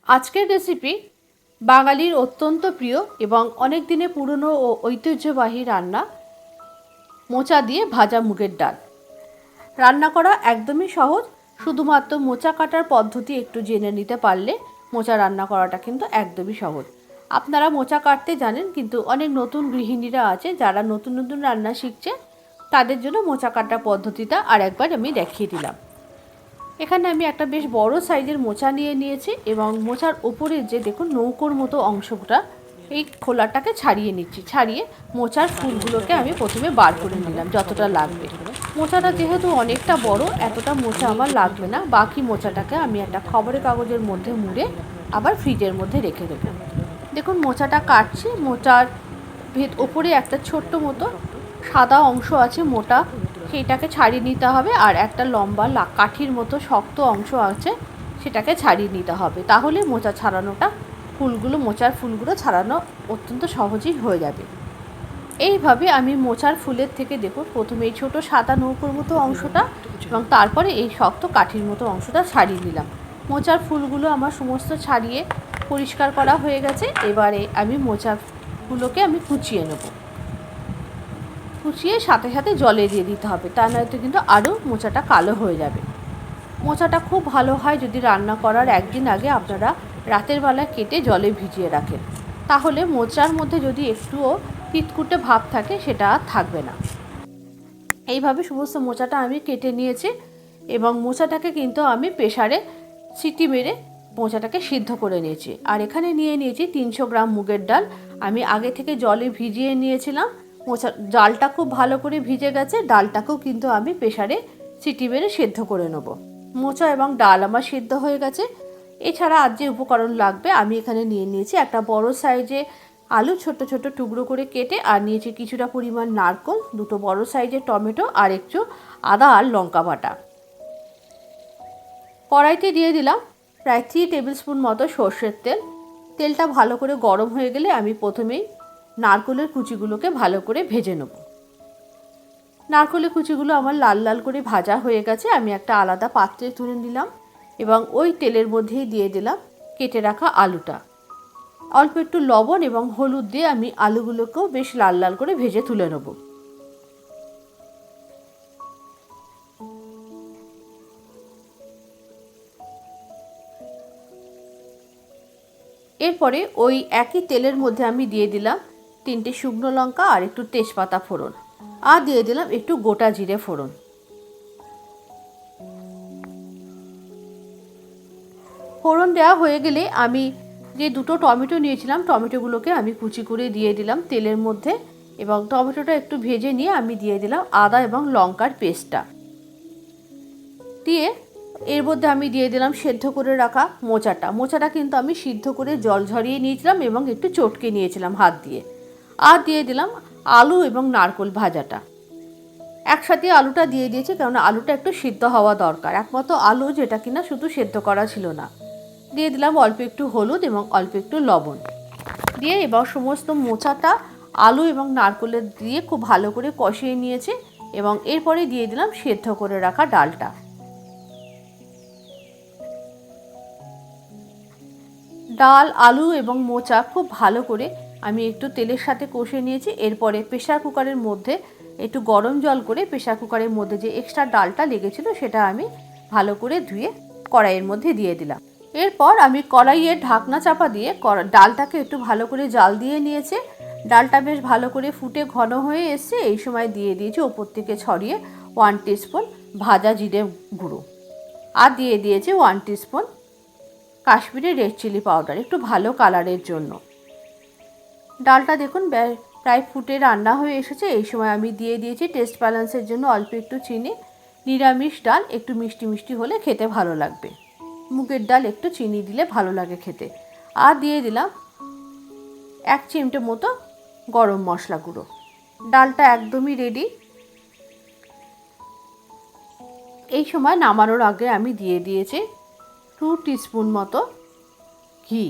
আজকের রেসিপি বাঙালির অত্যন্ত প্রিয় এবং অনেক দিনের পুরনো ও ঐতিহ্যবাহী রান্না মোচা দিয়ে ভাজা মুগের ডাল। রান্না করা একদমই সহজ, শুধুমাত্র মোচা কাটার পদ্ধতি একটু জেনে নিতে পারলে মোচা রান্না করাটা কিন্তু একদমই সহজ। আপনারা মোচা কাটতে জানেন, কিন্তু অনেক নতুন গৃহিণীরা আছে যারা নতুন নতুন রান্না শিখছে, তাদের জন্য মোচা কাটার পদ্ধতিটা আর একবার আমি দেখিয়ে দিলাম। এখানে আমি একটা বেশ বড় সাইজের মোচা নিয়ে নিয়েছি এবং মোচার ওপরে যে দেখুন নৌকোর মতো অংশটা, এই খোলাটাকে ছাড়িয়ে নিচ্ছি। ছাড়িয়ে মোচার ফুলগুলোকে আমি প্রথমে বার করে নিলাম যতটা লাগবে। মোচাটা যেহেতু অনেকটা বড়, এতটা মোচা আমার লাগবে না। বাকি মোচাটাকে আমি একটা খবরের কাগজের মধ্যে মুড়ে আবার ফ্রিজের মধ্যে রেখে দেবো। দেখুন মোচাটা কাটছি, মোচার ওপরে একটা ছোট্ট মতো সাদা অংশ আছে মোটা, সেইটাকে ছাড়িয়ে নিতে হবে। আর একটা লম্বা কাঠির মতো শক্ত অংশ আছে, সেটাকে ছাড়িয়ে নিতে হবে। তাহলে মোচা ছাড়ানোটা মোচার ফুলগুলো ছাড়ানো অত্যন্ত সহজেই হয়ে যাবে। এইভাবে আমি মোচার ফুলের থেকে দেখুন প্রথমে এই ছোটো সাদা নৌকোর মতো অংশটা এবং তারপরে এই শক্ত কাঠির মতো অংশটা ছাড়িয়ে নিলাম। মোচার ফুলগুলো আমার সমস্ত ছাড়িয়ে পরিষ্কার করা হয়ে গেছে। এবারে আমি মোচাগুলোকে আমি কুচিয়ে নেব। কুচিয়ে সাথে সাথে জলে দিয়ে দিতে হবে, তা নয়তো কিন্তু আরও মোচাটা কালো হয়ে যাবে। মোচাটা খুব ভালো হয় যদি রান্না করার একদিন আগে আপনারা রাতের বেলা কেটে জলে ভিজিয়ে রাখেন, তাহলে মোচার মধ্যে যদি একটুও তিতকুটে ভাব থাকে সেটা আর থাকবে না। এইভাবে সমস্ত মোচাটা আমি কেটে নিয়েছি এবং মোচাটাকে কিন্তু আমি প্রেসারে সিটি মেরে মোচাটাকে সিদ্ধ করে নিয়েছি। আর এখানে নিয়ে নিয়েছি 300 গ্রাম মুগের ডাল। আমি আগে থেকে জলে ভিজিয়ে নিয়েছিলাম। ডালটা খুব ভালো করে ভিজে গেছে, ডালটাকেও কিন্তু আমি প্রেসারে সিটি মেরে সিদ্ধ করে নেব। মোচা এবং ডাল আমার সিদ্ধ হয়ে গেছে। এছাড়া আর যে উপকরণ লাগবে আমি এখানে নিয়ে নিয়েছি একটা বড় সাইজে আলু ছোট ছোট টুকরো করে কেটে, আর নিয়েছি কিছুটা পরিমাণ নারকেল, দুটো বড় সাইজের টমেটো, আর একটু আদা আর লঙ্কা বাটা। কড়াইতে দিয়ে দিলাম প্রায় 3 টেবিল স্পুন মতো সর্ষের তেল। তেলটা ভালো করে গরম হয়ে গেলে আমি প্রথমেই নারকেলের কুচিগুলোকে ভালো করে ভেজে নেব। নারকেলের কুচিগুলো আমার লাল লাল করে ভাজা হয়ে গেছে। আমি একটা আলাদা পাত্রে তুলে নিলাম এবং ওই তেলের মধ্যেই দিয়ে দিলাম কেটে রাখা আলুটা। অল্প একটু লবণ এবং হলুদ দিয়ে আমি আলুগুলোকেও বেশ লাল লাল করে ভেজে তুলে নেব। এরপরে ওই একই তেলের মধ্যে আমি দিয়ে দিলাম 3টে শুকনো লঙ্কা আর একটু তেজপাতা ফোড়ন, আর দিয়ে দিলাম একটু গোটা জিরে ফোড়ন। ফোড়ন দেওয়া হয়ে গেলে আমি যে দুটো টমেটো নিয়েছিলাম, টমেটোগুলোকে আমি কুচি করে দিয়ে দিলাম তেলের মধ্যে এবং টমেটোটা একটু ভেজে নিয়ে আমি দিয়ে দিলাম আদা এবং লঙ্কার পেস্টটা। দিয়ে এর মধ্যে আমি দিয়ে দিলাম সেদ্ধ করে রাখা মোচাটা কিন্তু আমি সিদ্ধ করে জল ঝরিয়ে নিয়েছিলাম এবং একটু চটকে নিয়েছিলাম হাত দিয়ে। আর দিয়ে দিলাম আলু এবং নারকেল ভাজাটা। একসাথে আলুটা দিয়ে দিয়েছি, কারণ আলুটা একটু সিদ্ধ হওয়া দরকার, একমাত্র আলু যেটা কিনা শুধু সেদ্ধ করা ছিল না। দিয়ে দিলাম অল্প একটু হলুদ এবং অল্প একটু লবণ দিয়ে এবার সমস্ত মোচাটা আলু এবং নারকেলের দিয়ে খুব ভালো করে কষিয়ে নিয়েছি এবং এরপরে দিয়ে দিলাম সেদ্ধ করে রাখা ডালটা। ডাল, আলু এবং মোচা খুব ভালো করে আমি একটু তেলের সাথে কষে নিয়েছি। এরপরে প্রেসার কুকারের মধ্যে একটু গরম জল করে প্রেসার কুকারের মধ্যে যে এক্সট্রা ডালটা লেগেছিল সেটা আমি ভালো করে ধুয়ে কড়াইয়ের মধ্যে দিয়ে দিলাম। এরপর আমি কড়াইয়ের ঢাকনা চাপা দিয়ে ডালটাকে একটু ভালো করে জাল দিয়ে নিয়েছি। ডালটা বেশ ভালো করে ফুটে ঘন হয়ে এসছে। এই সময় দিয়ে দিয়েছি ওপর থেকে ছড়িয়ে 1 টিস্পুন ভাজা জিরে গুঁড়ো, আর দিয়ে দিয়েছি 1 teaspoon Kashmiri red chilli powder, একটু ভালো কালারের জন্য। ডালটা দেখুন প্রায় ফুটে রান্না হয়ে এসেছে। এই সময় আমি দিয়ে দিয়েছি টেস্ট ব্যালেন্সের জন্য অল্প একটু চিনি। নিরামিষ ডাল একটু মিষ্টি মিষ্টি হলে খেতে ভালো লাগবে, মুগের ডাল একটু চিনি দিলে ভালো লাগে খেতে। আর দিয়ে দিলাম 1 চিমটে মতো গরম মশলা গুঁড়ো। ডালটা একদমই রেডি। এই সময় নামানোর আগে আমি দিয়ে দিয়েছি 2 টিস্পুন মতো ঘি।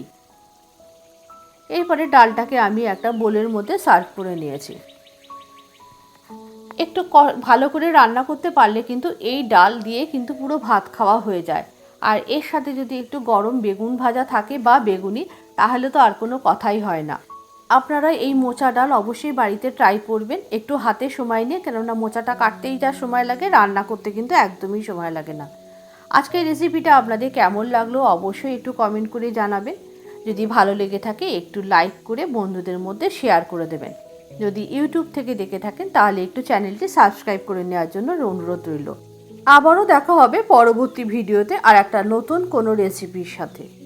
এরপরে ডালটাকে আমি একটা বোলের মধ্যে সার্ভ করে নিয়েছি। একটু ভালো করে রান্না করতে পারলে কিন্তু এই ডাল দিয়ে কিন্তু পুরো ভাত খাওয়া হয়ে যায়। আর এর সাথে যদি একটু গরম বেগুন ভাজা থাকে বা বেগুনি, তাহলে তো আর কোনো কথাই হয় না। আপনারা এই মোচা ডাল অবশ্যই বাড়িতে ট্রাই করবেন, একটু হাতে সময় নিয়ে, কেননা মোচাটা কাটতেই যা সময় লাগে, রান্না করতে কিন্তু একদমই সময় লাগে না। আজকের রেসিপিটা আপনাদের কেমন লাগলো অবশ্যই একটু কমেন্ট করে জানাবেন। যদি ভালো লেগে থাকে একটু লাইক করে বন্ধুদের মধ্যে শেয়ার করে দেবেন। যদি ইউটিউব থেকে দেখে থাকেন তাহলে একটু চ্যানেলটি সাবস্ক্রাইব করে নেওয়ার জন্য অনুরোধ রইল। আবারও দেখা হবে পরবর্তী ভিডিওতে আর একটা নতুন কোনো রেসিপির সাথে।